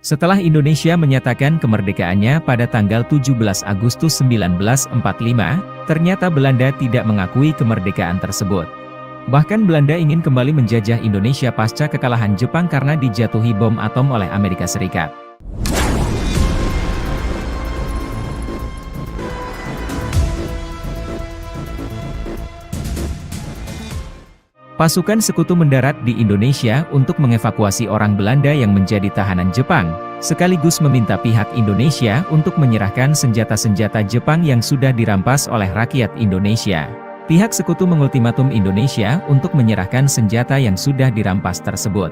Setelah Indonesia menyatakan kemerdekaannya pada tanggal 17 Agustus 1945, ternyata Belanda tidak mengakui kemerdekaan tersebut. Bahkan Belanda ingin kembali menjajah Indonesia pasca kekalahan Jepang karena dijatuhi bom atom oleh Amerika Serikat. Pasukan sekutu mendarat di Indonesia untuk mengevakuasi orang Belanda yang menjadi tahanan Jepang, sekaligus meminta pihak Indonesia untuk menyerahkan senjata-senjata Jepang yang sudah dirampas oleh rakyat Indonesia. Pihak sekutu mengultimatum Indonesia untuk menyerahkan senjata yang sudah dirampas tersebut.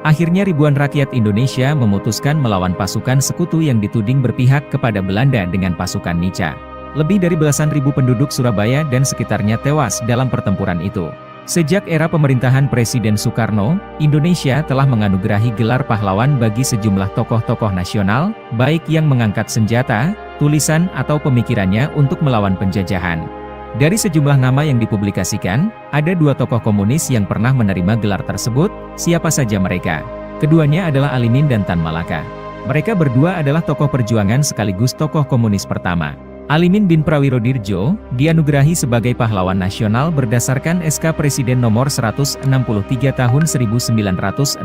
Akhirnya ribuan rakyat Indonesia memutuskan melawan pasukan sekutu yang dituding berpihak kepada Belanda dengan pasukan Nica. Lebih dari belasan ribu penduduk Surabaya dan sekitarnya tewas dalam pertempuran itu. Sejak era pemerintahan Presiden Soekarno, Indonesia telah menganugerahi gelar pahlawan bagi sejumlah tokoh-tokoh nasional, baik yang mengangkat senjata, tulisan atau pemikirannya untuk melawan penjajahan. Dari sejumlah nama yang dipublikasikan, ada dua tokoh komunis yang pernah menerima gelar tersebut. Siapa saja mereka? Keduanya adalah Alimin dan Tan Malaka. Mereka berdua adalah tokoh perjuangan sekaligus tokoh komunis pertama. Alimin bin Prawirodirjo dianugerahi sebagai pahlawan nasional berdasarkan SK Presiden nomor 163 tahun 1964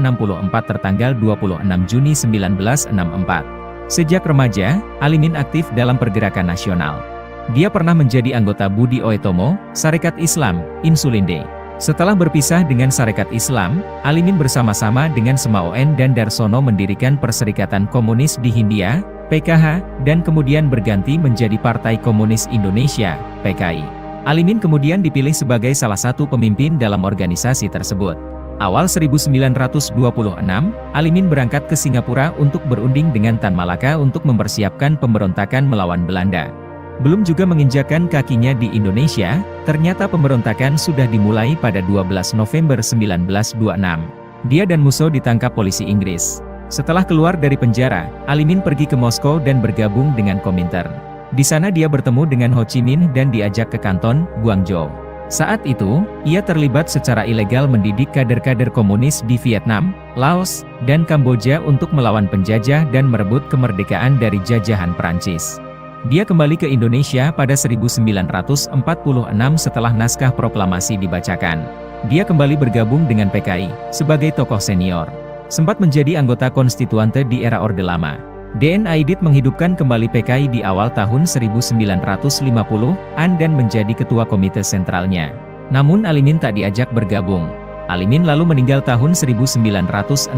tertanggal 26 Juni 1964. Sejak remaja, Alimin aktif dalam pergerakan nasional. Dia pernah menjadi anggota Budi Oetomo, Sarekat Islam, Insulinde. Setelah berpisah dengan Sarekat Islam, Alimin bersama-sama dengan Semaoen dan Darsono mendirikan Perserikatan Komunis di Hindia, PKH, dan kemudian berganti menjadi Partai Komunis Indonesia, PKI. Alimin kemudian dipilih sebagai salah satu pemimpin dalam organisasi tersebut. Awal 1926, Alimin berangkat ke Singapura untuk berunding dengan Tan Malaka untuk mempersiapkan pemberontakan melawan Belanda. Belum juga menginjakkan kakinya di Indonesia, ternyata pemberontakan sudah dimulai pada 12 November 1926. Dia dan Musso ditangkap polisi Inggris. Setelah keluar dari penjara, Alimin pergi ke Moskow dan bergabung dengan Komintern. Di sana dia bertemu dengan Ho Chi Minh dan diajak ke kanton, Guangzhou. Saat itu, ia terlibat secara ilegal mendidik kader-kader komunis di Vietnam, Laos, dan Kamboja untuk melawan penjajah dan merebut kemerdekaan dari jajahan Prancis. Dia kembali ke Indonesia pada 1946 setelah naskah proklamasi dibacakan. Dia kembali bergabung dengan PKI, sebagai tokoh senior. Sempat menjadi anggota konstituante di era Orde Lama. D.N. Aidit menghidupkan kembali PKI di awal tahun 1950-an dan menjadi ketua komite sentralnya. Namun Alimin tak diajak bergabung. Alimin lalu meninggal tahun 1964.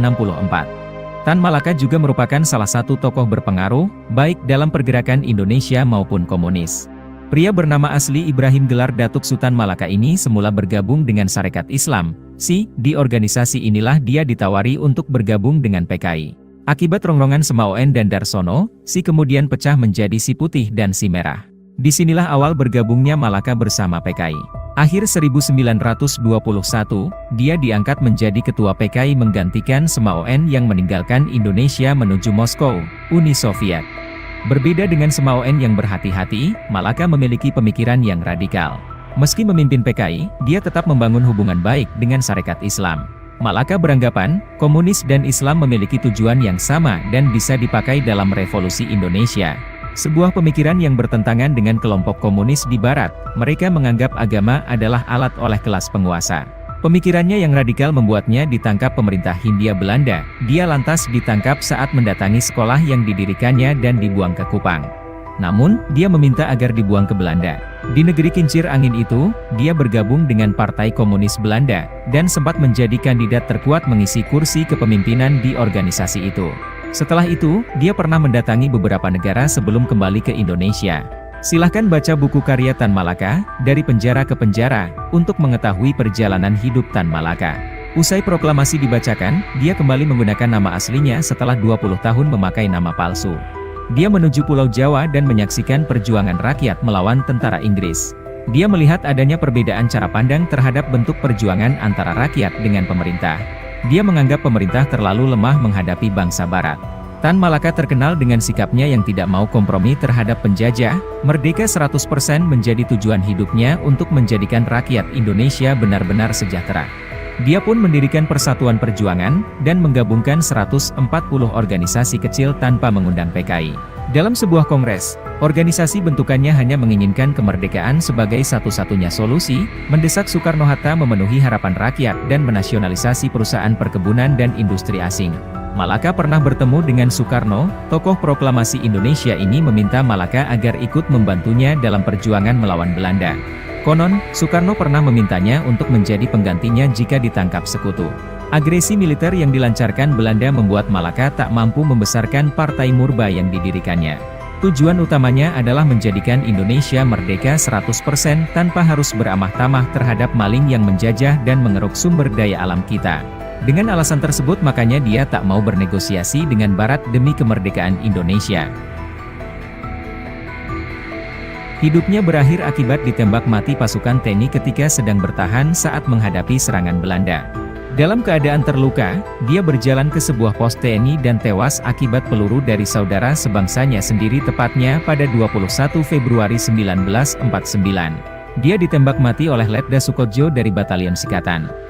Tan Malaka juga merupakan salah satu tokoh berpengaruh, baik dalam pergerakan Indonesia maupun komunis. Pria bernama asli Ibrahim gelar Datuk Sultan Malaka ini semula bergabung dengan Sarekat Islam. Di organisasi inilah dia ditawari untuk bergabung dengan PKI. Akibat rongrongan Semaoen dan Darsono, kemudian pecah menjadi Si Putih dan Si Merah. Disinilah awal bergabungnya Malaka bersama PKI. Akhir 1921, dia diangkat menjadi ketua PKI menggantikan Semaoen yang meninggalkan Indonesia menuju Moskow, Uni Soviet. Berbeda dengan Semaoen yang berhati-hati, Malaka memiliki pemikiran yang radikal. Meski memimpin PKI, dia tetap membangun hubungan baik dengan Sarekat Islam. Malaka beranggapan, komunis dan Islam memiliki tujuan yang sama dan bisa dipakai dalam revolusi Indonesia. Sebuah pemikiran yang bertentangan dengan kelompok komunis di Barat, mereka menganggap agama adalah alat oleh kelas penguasa. Pemikirannya yang radikal membuatnya ditangkap pemerintah Hindia Belanda. Dia lantas ditangkap saat mendatangi sekolah yang didirikannya dan dibuang ke Kupang. Namun, dia meminta agar dibuang ke Belanda. Di negeri kincir angin itu, dia bergabung dengan Partai Komunis Belanda, dan sempat menjadi kandidat terkuat mengisi kursi kepemimpinan di organisasi itu. Setelah itu, dia pernah mendatangi beberapa negara sebelum kembali ke Indonesia. Silahkan baca buku karya Tan Malaka, Dari Penjara ke Penjara, untuk mengetahui perjalanan hidup Tan Malaka. Usai proklamasi dibacakan, dia kembali menggunakan nama aslinya setelah 20 tahun memakai nama palsu. Dia menuju Pulau Jawa dan menyaksikan perjuangan rakyat melawan tentara Inggris. Dia melihat adanya perbedaan cara pandang terhadap bentuk perjuangan antara rakyat dengan pemerintah. Dia menganggap pemerintah terlalu lemah menghadapi bangsa Barat. Tan Malaka terkenal dengan sikapnya yang tidak mau kompromi terhadap penjajah. Merdeka 100% menjadi tujuan hidupnya untuk menjadikan rakyat Indonesia benar-benar sejahtera. Dia pun mendirikan Persatuan Perjuangan, dan menggabungkan 140 organisasi kecil tanpa mengundang PKI. Dalam sebuah kongres, organisasi bentukannya hanya menginginkan kemerdekaan sebagai satu-satunya solusi, mendesak Soekarno-Hatta memenuhi harapan rakyat dan menasionalisasi perusahaan perkebunan dan industri asing. Malaka pernah bertemu dengan Soekarno, tokoh proklamasi Indonesia ini meminta Malaka agar ikut membantunya dalam perjuangan melawan Belanda. Konon, Soekarno pernah memintanya untuk menjadi penggantinya jika ditangkap sekutu. Agresi militer yang dilancarkan Belanda membuat Malaka tak mampu membesarkan Partai Murba yang didirikannya. Tujuan utamanya adalah menjadikan Indonesia merdeka 100% tanpa harus beramah tamah terhadap maling yang menjajah dan mengeruk sumber daya alam kita. Dengan alasan tersebut makanya dia tak mau bernegosiasi dengan Barat demi kemerdekaan Indonesia. Hidupnya berakhir akibat ditembak mati pasukan TNI ketika sedang bertahan saat menghadapi serangan Belanda. Dalam keadaan terluka, dia berjalan ke sebuah pos TNI dan tewas akibat peluru dari saudara sebangsanya sendiri tepatnya pada 21 Februari 1949. Dia ditembak mati oleh Letda Sukotjo dari Batalion Sikatan.